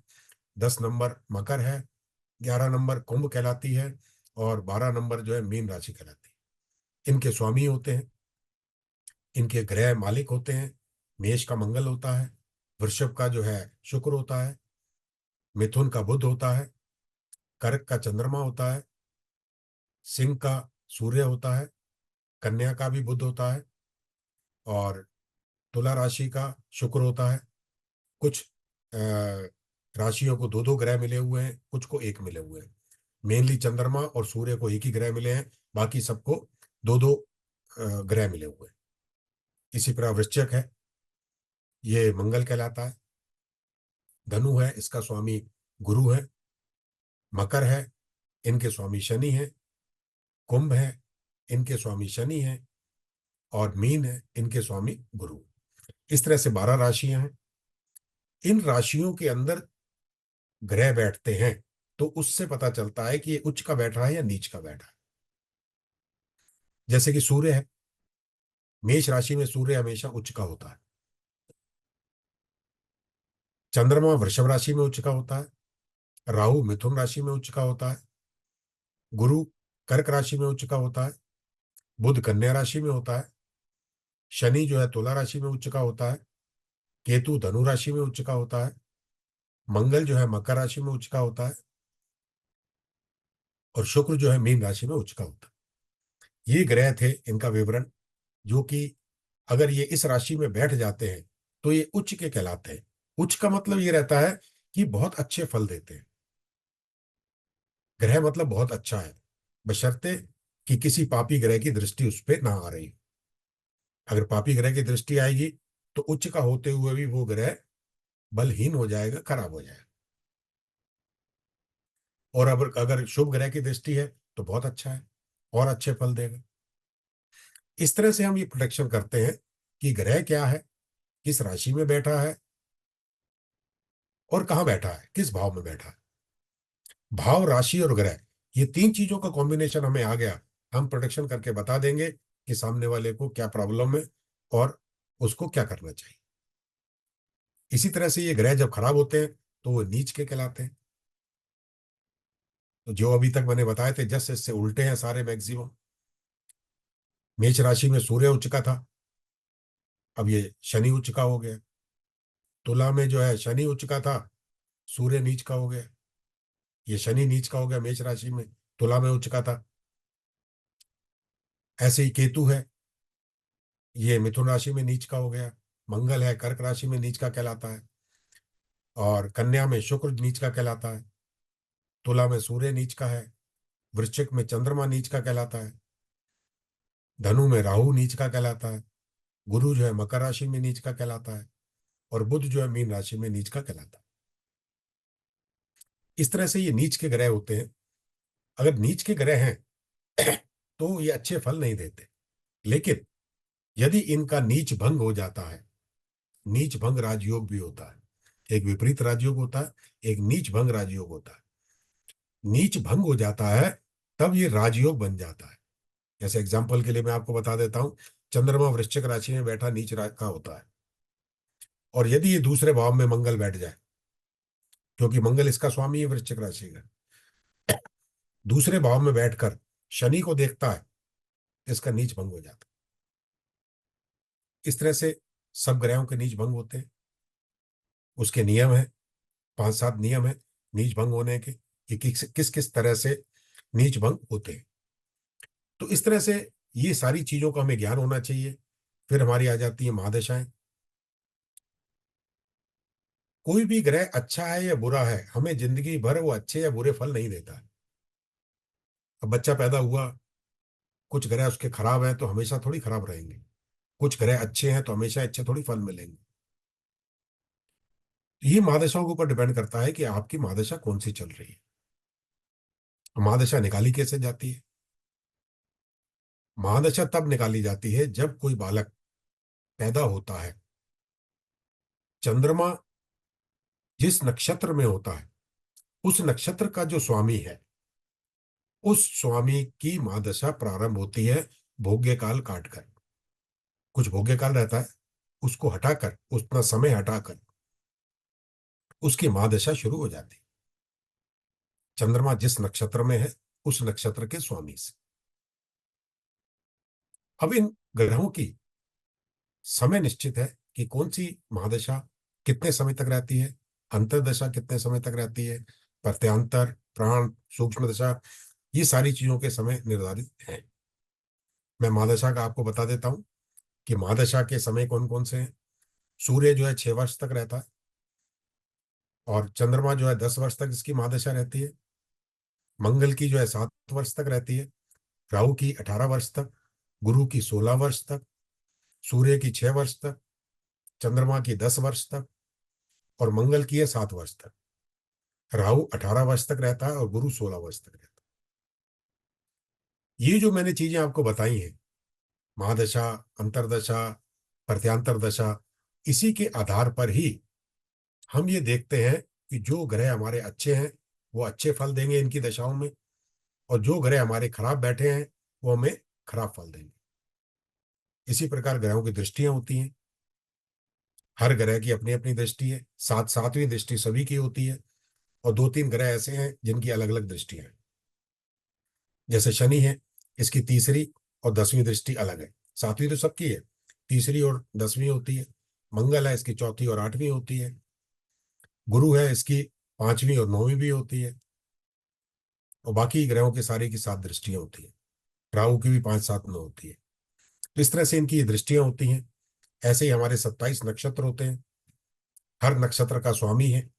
A: 10 नंबर मकर है, 11 नंबर कुंभ कहलाती है, और 12 नंबर जो है मीन राशि कहलाती है। इनके स्वामी होते हैं, इनके ग्रह मालिक होते हैं। मेष का मंगल होता है, वृषभ का जो है शुक्र होता है, मिथुन का बुध होता है, कर्क का चंद्रमा होता है, सिंह का सूर्य होता है, कन्या का भी बुध होता है, और तुला राशि का शुक्र होता है। कुछ अ, राशियों को दो दो ग्रह मिले हुए हैं, कुछ को एक मिले हुए हैं। मेनली चंद्रमा और सूर्य को एक ही ग्रह मिले हैं, बाकी सबको दो दो ग्रह मिले हुए हैं। इसी प्रकार वृश्चिक है, ये मंगल कहलाता है। धनु है, इसका स्वामी गुरु है। मकर है, इनके स्वामी शनि है। कुंभ है, इनके स्वामी शनि है। और मीन है, इनके स्वामी गुरु। इस तरह से 12 राशियां हैं। इन राशियों के अंदर ग्रह बैठते हैं, तो उससे पता चलता है कि ये उच्च का बैठ रहा है या नीच का बैठा है। जैसे कि सूर्य है, मेष राशि में सूर्य हमेशा उच्च का होता है। चंद्रमा वृषभ राशि में उच्च का होता है। राहु मिथुन राशि में उच्च का होता है। गुरु कर्क राशि में उच्च का होता है। बुध कन्या राशि में होता है। शनि जो है तुला राशि में उच्च का होता है। केतु धनु राशि में उच्च का होता है। मंगल जो है मकर राशि में उच्च का होता है। और शुक्र जो है मीन राशि में उच्च का होता है। ये ग्रह थे, इनका विवरण, जो कि अगर ये इस राशि में बैठ जाते हैं तो ये उच्च के कहलाते हैं। उच्च का मतलब ये रहता है कि बहुत अच्छे फल देते हैं। ग्रह मतलब बहुत अच्छा है, बशर्ते कि किसी पापी ग्रह की दृष्टि उस पर ना आ रही हो। अगर पापी ग्रह की दृष्टि आएगी तो उच्च का होते हुए भी वो ग्रह बलहीन हो जाएगा, खराब हो जाएगा। और अगर अगर शुभ ग्रह की दृष्टि है तो बहुत अच्छा है, और अच्छे फल देगा। इस तरह से हम ये प्रोटेक्शन करते हैं कि ग्रह क्या है, किस राशि में बैठा है, और कहाँ बैठा है, किस भाव में बैठा है। भाव, राशि और ग्रह, ये 3 चीजों का कॉम्बिनेशन हमें आ गया, हम प्रोटेक्शन करके बता देंगे कि सामने वाले को क्या प्रॉब्लम है और उसको क्या करना चाहिए। इसी तरह से ये ग्रह जब खराब होते हैं तो वो नीच के कहलाते हैं। तो जो अभी तक मैंने बताए थे, जस्ट इससे उल्टे हैं सारे मैक्सिमम। मेष राशि में सूर्य उच्च का था, अब ये शनि उच्च का हो गया। तुला में जो है शनि उच्च का था, सूर्य नीच का हो गया। ये शनि नीच का हो गया मेष राशि में, तुला में उच्च का था। ऐसे ही केतु है, ये मिथुन राशि में नीच का हो गया। मंगल है, कर्क राशि में नीच का कहलाता है। और कन्या में शुक्र नीच का कहलाता है। तुला में सूर्य नीच का है। वृश्चिक में चंद्रमा नीच का कहलाता है। धनु में राहु नीच का कहलाता है। गुरु जो है मकर राशि में नीच का कहलाता है। और बुध जो है मीन राशि में नीच का कहलाता है। इस तरह से ये नीच के ग्रह होते हैं। अगर नीच के ग्रह हैं तो ये अच्छे फल नहीं देते। लेकिन यदि इनका नीच भंग हो जाता है, नीच भंग राजयोग भी होता है। एक विपरीत राजयोग होता है, एक नीच भंग राजयोग होता है। नीच भंग हो जाता है तब ये राजयोग बन जाता है। जैसे एग्जाम्पल के लिए मैं आपको बता देता हूं, चंद्रमा वृश्चिक राशि में बैठा नीच का होता है, और यदि ये दूसरे भाव में मंगल बैठ जाए, क्योंकि मंगल इसका स्वामी है वृश्चिक राशि का, दूसरे भाव में बैठकर शनि को देखता है, इसका नीच भंग हो जाता है। इस तरह से सब ग्रहों के नीच भंग होते हैं। उसके नियम है, 5-7 नियम है नीच भंग होने के, कि किस किस तरह से नीच भंग होते हैं। तो इस तरह से ये सारी चीजों का हमें ज्ञान होना चाहिए। फिर हमारी आ जाती है महादशाएं। कोई भी ग्रह अच्छा है या बुरा है, हमें जिंदगी भर वो अच्छे या बुरे फल नहीं देता है। अब बच्चा पैदा हुआ, कुछ ग्रह उसके खराब हैं तो हमेशा थोड़ी खराब रहेंगे, कुछ ग्रह अच्छे हैं तो हमेशा अच्छे थोड़ी फल मिलेंगे। ये महादशाओं के ऊपर डिपेंड करता है कि आपकी महादशा कौन सी चल रही है। महादशा निकाली कैसे जाती है? महादशा तब निकाली जाती है जब कोई बालक पैदा होता है, चंद्रमा जिस नक्षत्र में होता है, उस नक्षत्र का जो स्वामी है, उस स्वामी की महादशा प्रारंभ होती है भोग्य काल काटकर। कुछ भोग्य काल रहता है, उसको हटाकर, उतना समय हटाकर उसकी महादशा शुरू हो जाती है, चंद्रमा जिस नक्षत्र में है उस नक्षत्र के स्वामी से। अब इन ग्रहों की समय निश्चित है कि कौन सी महादशा कितने समय तक रहती है, अंतर्दशा कितने समय तक रहती है, प्रत्यांतर, प्राण, सूक्ष्म दशा, ये सारी चीजों के समय निर्धारित हैं। मैं महादशा का आपको बता देता हूं कि महादशा के समय कौन कौन से हैं। सूर्य जो है 6 वर्ष तक रहता है, और चंद्रमा जो है 10 वर्ष तक इसकी महादशा रहती है। मंगल की जो है 7 वर्ष तक रहती है, राहु की 18 वर्ष तक, गुरु की 16 वर्ष तक, सूर्य की 6 वर्ष तक, चंद्रमा की 10 वर्ष तक, और मंगल की है 7 वर्ष तक। राहु 18 वर्ष तक रहता है और गुरु 16 वर्ष तक रहता है। ये जो मैंने चीजें आपको बताई हैं, महादशा, अंतरदशा, प्रत्यांतर दशा, इसी के आधार पर ही हम ये देखते हैं कि जो ग्रह हमारे अच्छे हैं वो अच्छे फल देंगे इनकी दशाओं में, और जो ग्रह हमारे खराब बैठे हैं वो हमें खराब फल देंगे। इसी प्रकार ग्रहों की दृष्टियां होती हैं, हर ग्रह की अपनी अपनी दृष्टि है, सातवीं दृष्टि सभी की होती है, और दो तीन ग्रह ऐसे हैं जिनकी अलग अलग दृष्टियां हैं। जैसे शनि है, इसकी तीसरी और 10वीं दृष्टि अलग है, सातवीं तो सबकी है, तीसरी और 10वीं होती है। मंगल है, इसकी चौथी और 8वीं होती है। गुरु है, इसकी 5वीं और 9वीं भी होती है। और बाकी ग्रहों के सारे की 7 दृष्टियां होती हैं, राहु की भी 5, 7, 9 होती है। तो इस तरह से इनकी ये दृष्टियां होती हैं। ऐसे ही हमारे 27 नक्षत्र होते हैं, हर नक्षत्र का स्वामी है।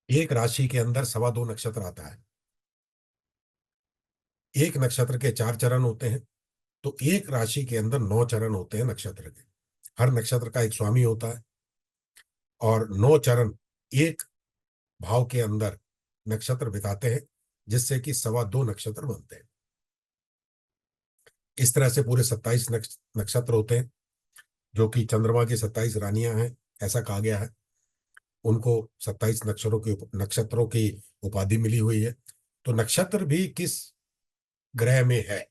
A: एक राशि के अंदर 2.25 नक्षत्र आता है। एक नक्षत्र के 4 चरण होते हैं, तो एक राशि के अंदर 9 चरण होते हैं नक्षत्र के। हर नक्षत्र का एक स्वामी होता है, और 9 चरण एक भाव के अंदर नक्षत्र बिताते हैं, जिससे कि 2.25 नक्षत्र बनते हैं। इस तरह से पूरे 27 नक्षत्र होते हैं, जो कि चंद्रमा की 27 रानियां हैं, ऐसा कहा गया है। उनको 27 नक्षत्रों की उपाधि मिली हुई है। तो नक्षत्र भी किस ग्रह में है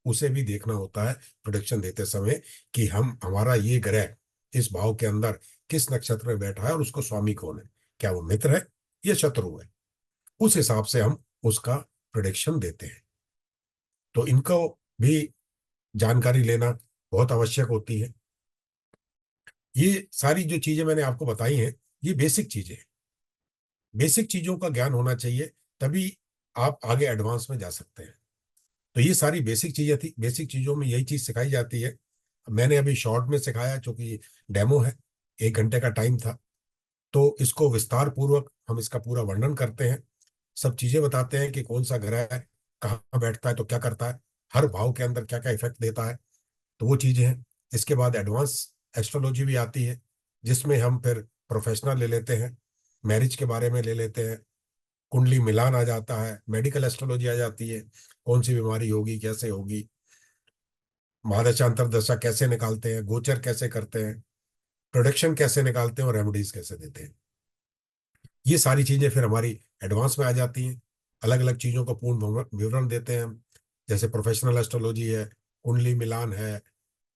A: उसे भी देखना होता है प्रोडिक्शन देते समय, कि हम हमारा ये ग्रह इस भाव के अंदर किस नक्षत्र में बैठा है और उसको स्वामी कौन है, क्या वो मित्र है या शत्रु है। उस हिसाब से हम उसका प्रोडिक्शन देते हैं। तो इनको भी जानकारी लेना बहुत आवश्यक होती है। ये सारी जो चीजें मैंने आपको बताई हैं, ये बेसिक चीजें हैं। बेसिक चीजों का ज्ञान होना चाहिए, तभी आप आगे एडवांस में जा सकते हैं। तो ये सारी बेसिक चीजें थी, बेसिक चीजों में यही चीज सिखाई जाती है। मैंने अभी शॉर्ट में सिखाया, क्योंकि डेमो है, 1 घंटे का टाइम था। तो इसको विस्तार पूर्वक हम इसका पूरा वर्णन करते हैं, सब चीजें बताते हैं कि कौन सा ग्रह है, कहाँ बैठता है तो क्या करता है, हर भाव के अंदर क्या क्या इफेक्ट देता है। तो वो चीजें हैं। इसके बाद एडवांस एस्ट्रोलॉजी भी आती है, जिसमें हम फिर प्रोफेशनल ले लेते हैं, मैरिज के बारे में ले लेते हैं, कुंडली मिलान आ जाता है, मेडिकल एस्ट्रोलॉजी आ जाती है, कौन सी बीमारी होगी, कैसे होगी, महादशा अंतरदशा कैसे निकालते हैं, गोचर कैसे करते हैं, प्रोडिक्शन कैसे निकालते हैं, और रेमेडीज कैसे देते हैं। ये सारी चीजें फिर हमारी एडवांस में आ जाती हैं। अलग अलग चीजों का पूर्ण विवरण देते हैं हम। जैसे प्रोफेशनल एस्ट्रोलॉजी है, कुंडली मिलान है,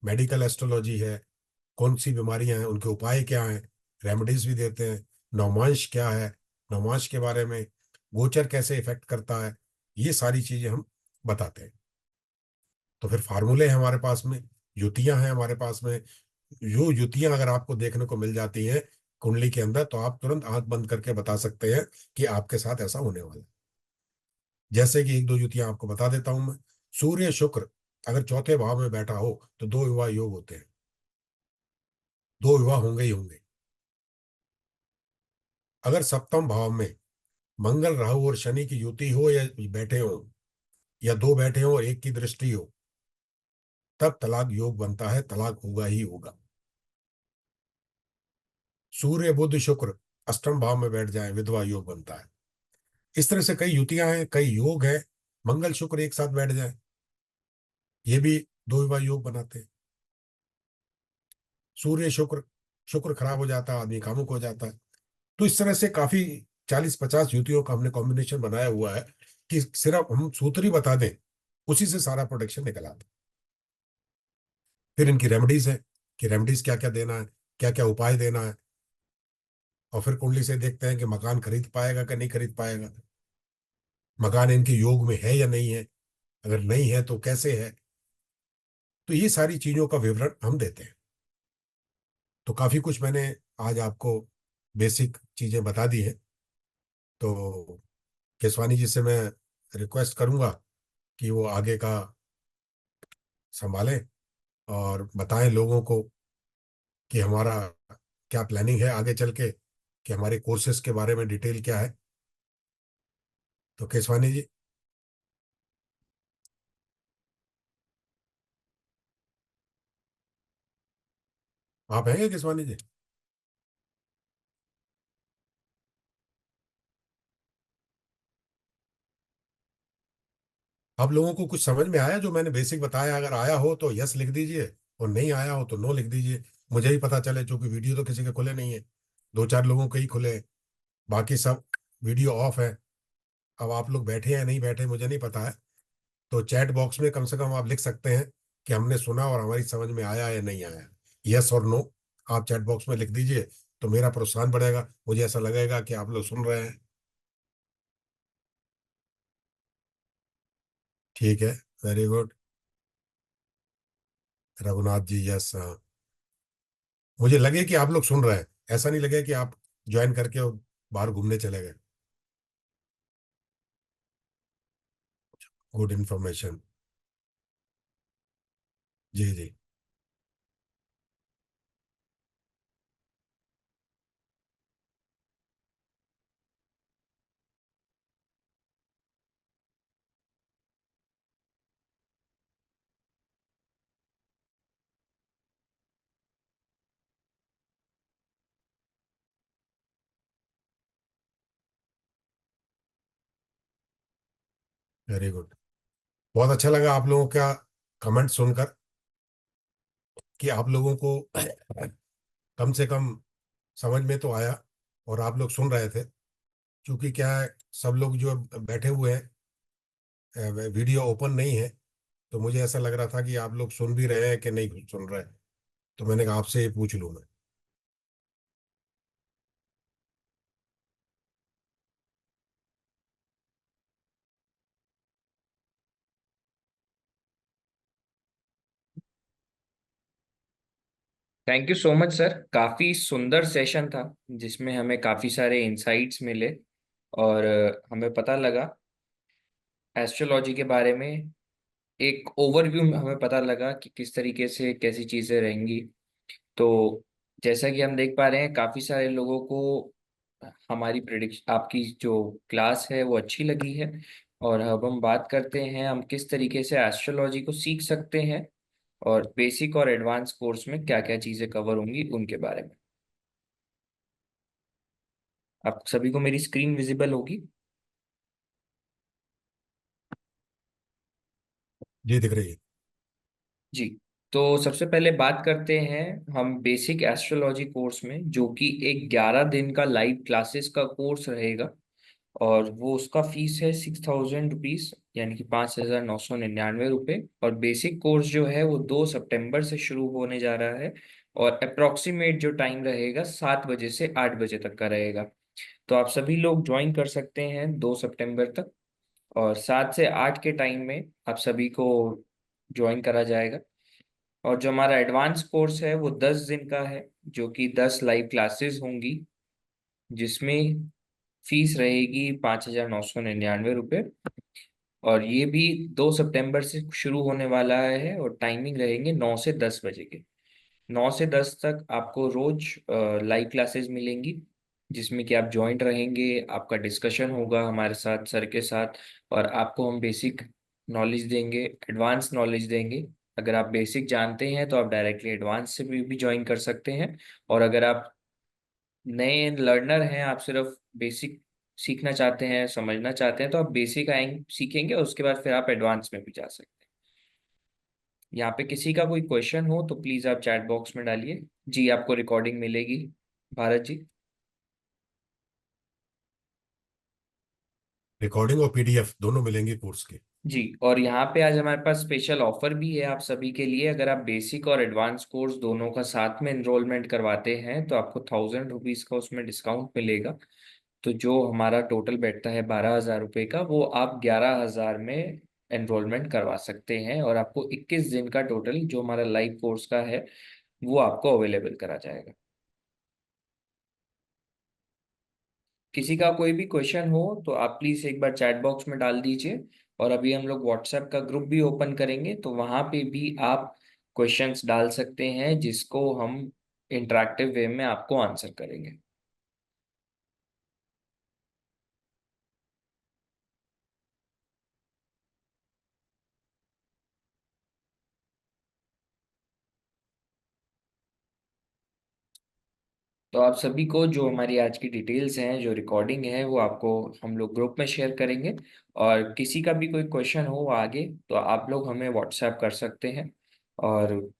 A: मेडिकल एस्ट्रोलॉजी है, कौन सी बीमारियां हैं, उनके उपाय क्या हैं, रेमेडीज भी देते हैं। नवमांश क्या है, नवमांश के बारे में, गोचर कैसे इफेक्ट करता है, ये सारी चीजें हम बताते हैं। तो फिर फार्मूले हैं हमारे पास में, युतियां हैं हमारे पास में। जो युतियां अगर आपको देखने को मिल जाती हैं, कुंडली के अंदर, तो आप तुरंत आंख बंद करके बता सकते हैं कि आपके साथ ऐसा होने वाला है। जैसे कि एक दो युतियां आपको बता देता हूं मैं। सूर्य शुक्र अगर चौथे भाव में बैठा हो तो दो विवाह योग होते हैं, दो विवाह होंगे ही होंगे। अगर सप्तम भाव में मंगल राहु और शनि की युति हो या बैठे हो, या दो बैठे हो और एक की दृष्टि हो, तब तलाक योग बनता है, तलाक होगा ही होगा। सूर्य बुध शुक्र अष्टम भाव में बैठ जाए, विधवा योग बनता है। इस तरह से कई युतियां हैं, कई योग हैं। मंगल शुक्र एक साथ बैठ जाए, ये भी दो विवाह योग बनाते हैं। सूर्य शुक्र, शुक्र खराब हो जाता है, आदमी कामुक हो जाता है। तो इस तरह से काफी 40-50 युतियों का हमने कॉम्बिनेशन बनाया हुआ है कि सिर्फ हम सूत्र ही बता दें, उसी से सारा प्रोटेक्शन निकल आता है। फिर इनकी रेमेडीज है कि रेमेडीज क्या क्या देना है, क्या क्या उपाय देना है। और फिर कुंडली से देखते हैं कि मकान खरीद पाएगा कि नहीं खरीद पाएगा, मकान इनके योग में है या नहीं है, अगर नहीं है तो कैसे है। तो ये सारी चीजों का विवरण हम देते हैं। तो काफी कुछ मैंने आज आपको बेसिक चीजें बता दी हैं। तो केसवानी जी से मैं रिक्वेस्ट करूंगा कि वो आगे का संभालें और बताएं लोगों को कि हमारा क्या प्लानिंग है आगे चल के, कि हमारे कोर्सेज के बारे में डिटेल क्या है। तो केसवानी जी, आप हैं क्या केसवानी जी? आप लोगों को कुछ समझ में आया जो मैंने बेसिक बताया? अगर आया हो तो यस लिख दीजिए, और नहीं आया हो तो नो लिख दीजिए। मुझे ही पता चले, क्योंकि वीडियो तो किसी के खुले नहीं है, दो चार लोगों के ही खुले हैं, बाकी सब वीडियो ऑफ है। अब आप लोग बैठे हैं नहीं बैठे मुझे नहीं पता है। तो चैट बॉक्स में कम से कम आप लिख सकते हैं कि हमने सुना और हमारी समझ में आया या नहीं आया, यस और नो। आप चैट बॉक्स में लिख दीजिए, तो मेरा प्रोत्साहन बढ़ेगा, मुझे ऐसा लगेगा कि आप लोग सुन रहे हैं। ठीक है, very good. Raghunath ji, yes. मुझे लगे कि आप लोग सुन रहे हैं, ऐसा नहीं लगे कि आप ज्वाइन करके और बाहर घूमने चले गए। Good information. जी जी। Very good. बहुत अच्छा लगा आप लोगों का कमेंट सुनकर, कि आप लोगों को कम से कम समझ में तो आया, और आप लोग सुन रहे थे। क्योंकि क्या है, सब लोग जो बैठे हुए हैं, वीडियो ओपन नहीं है, तो मुझे ऐसा लग रहा था कि आप लोग सुन भी रहे हैं कि नहीं सुन रहे हैं। तो मैंने कहा आपसे ये पूछ लूँ मैं।
B: Thank you so much sir, काफी सुंदर सेशन था जिसमें हमें काफी सारे इंसाइट्स मिले और हमें पता लगा एस्ट्रोलॉजी के बारे में। एक ओवरव्यू में हमें पता लगा कि किस तरीके से कैसी चीजें रहेंगी। तो जैसा कि हम देख पा रहे हैं, काफी सारे लोगों को हमारी प्रिडिक्शन, आपकी जो क्लास है वो अच्छी लगी है। और अब हम बात करते हैं हम किस तरीके से एस्ट्रोलॉजी को सीख सकते हैं और बेसिक और एडवांस कोर्स में क्या क्या चीजें कवर होंगी उनके बारे में। आप सभी को मेरी स्क्रीन विजिबल होगी?
A: जी, दिख रही है।
B: जी। तो सबसे पहले बात करते हैं हम बेसिक एस्ट्रोलॉजी कोर्स में, जो कि एक 11 दिन का लाइव क्लासेस का कोर्स रहेगा। और वो उसका फीस है 6000 रुपीज, यानी कि 5999 रुपये। और बेसिक कोर्स जो है वो 2 सितंबर से शुरू होने जा रहा है। और अप्रोक्सीमेट जो टाइम रहेगा 7 बजे से 8 बजे तक का रहेगा। तो आप सभी लोग ज्वाइन कर सकते हैं 2 सितंबर तक। और 7 से 8 के टाइम में आप सभी को ज्वाइन करा जाएगा। और जो हमारा एडवांस कोर्स है वो 10 दिन का है, जो कि 10 लाइव क्लासेस होंगी, जिसमें फीस रहेगी 5,999 रुपये। और ये भी 2 सितंबर से शुरू होने वाला है, और टाइमिंग रहेंगे 9 से 10 बजे के। 9 से 10 तक आपको रोज लाइव क्लासेस मिलेंगी, जिसमें कि आप ज्वाइंट रहेंगे, आपका डिस्कशन होगा हमारे साथ, सर के साथ। और आपको हम बेसिक नॉलेज देंगे, एडवांस नॉलेज देंगे। अगर आप बेसिक जानते हैं तो आप डायरेक्टली एडवांस से भी ज्वाइन कर सकते हैं। और अगर आप नए लर्नर हैं, आप सिर्फ बेसिक सीखना चाहते हैं, समझना चाहते हैं, तो आप बेसिक आएंगे सीखेंगे, उसके बाद फिर आप एडवांस में भी जा सकते हैं। यहाँ पे किसी का कोई क्वेश्चन हो तो प्लीज आप चैट बॉक्स में डालिए। जी, आपको रिकॉर्डिंग मिलेगी, भारत जी।
A: रिकॉर्डिंग और पीडीएफ दोनों मिलेंगे कोर्स के।
B: जी, और यहाँ पे आज हमारे पास स्पेशल ऑफर भी है आप सभी के लिए। अगर आप बेसिक और एडवांस कोर्स दोनों का साथ में एनरोलमेंट करवाते हैं तो आपको 1,000 रुपीज का उसमें डिस्काउंट मिलेगा। तो जो हमारा टोटल बैठता है 12,000 रुपये का, वो आप 11,000 में एनरोलमेंट करवा सकते हैं, और आपको 21 दिन का टोटल जो हमारा लाइव कोर्स का है वो आपको अवेलेबल करा जाएगा। किसी का कोई भी क्वेश्चन हो तो आप प्लीज एक बार चैट बॉक्स में डाल दीजिए। और अभी हम लोग व्हाट्सएप का ग्रुप भी ओपन करेंगे, तो वहां पे भी आप क्वेश्चंस डाल सकते हैं, जिसको हम इंटरेक्टिव वे में आपको आंसर करेंगे। तो आप सभी को जो हमारी आज की डिटेल्स हैं, जो रिकॉर्डिंग है, वो आपको हम लोग ग्रुप में शेयर करेंगे। और किसी का भी कोई क्वेश्चन हो आगे तो आप लोग हमें व्हाट्सएप कर सकते हैं। और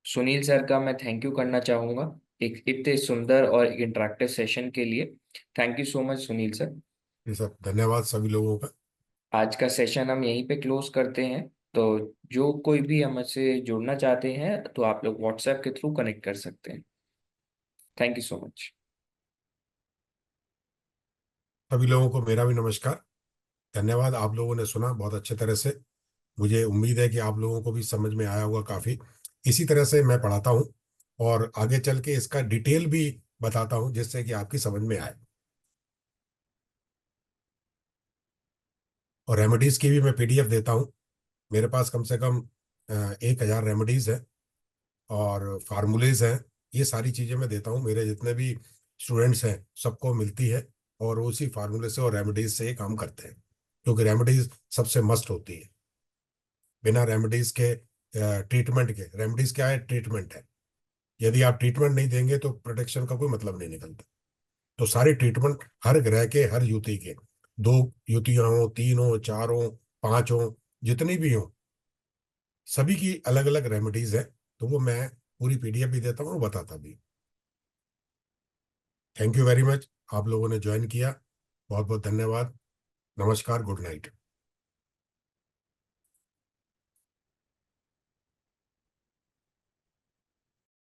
B: सुनील सर का मैं थैंक यू करना चाहूँगा एक इतने सुंदर और एक इंटरेक्टिव सेशन के लिए। Thank you so much Sunil sir.
A: ये सब धन्यवाद सभी लोगों का।
B: आज का सेशन हम यहीं पे क्लोज करते हैं। तो जो कोई भी हमसे जुड़ना चाहते हैं तो आप लोग व्हाट्सएप के थ्रू कनेक्ट कर सकते हैं। Thank you so much.
A: सभी लोगों को मेरा भी नमस्कार। धन्यवाद, आप लोगों ने सुना बहुत अच्छे तरह से। मुझे उम्मीद है कि आप लोगों को भी समझ में आया होगा काफ़ी। इसी तरह से मैं पढ़ाता हूँ और आगे चल के इसका डिटेल भी बताता हूँ, जिससे कि आपकी समझ में आए। और रेमेडीज़ की भी मैं पीडीएफ देता हूँ। मेरे पास कम से कम 1,000 रेमेडीज़ है और फार्मूलेज हैं। ये सारी चीज़ें मैं देता हूँ, मेरे जितने भी स्टूडेंट्स हैं सबको मिलती है। और उसी फार्मूले से और रेमेडीज़ से ये काम करते हैं, क्योंकि रेमेडीज़ सबसे मस्ट होती है। बिना रेमेडीज़ के ट्रीटमेंट के, रेमेडीज़ क्या है? ट्रीटमेंट है। यदि आप ट्रीटमेंट नहीं देंगे तो प्रोटेक्शन का कोई मतलब नहीं निकलता। तो सारी ट्रीटमेंट हर ग्रह के, हर युति के, 2 युतियां हो, 3 हो, 4 हो, 5 हो, जितनी भी हो, सभी की अलग अलग रेमेडीज है। तो वो मैं पूरी पीडीएफ भी देता हूँ और बताता भी। थैंक यू वेरी मच, आप लोगों ने ज्वाइन किया। बहुत बहुत धन्यवाद। नमस्कार, गुड नाइट।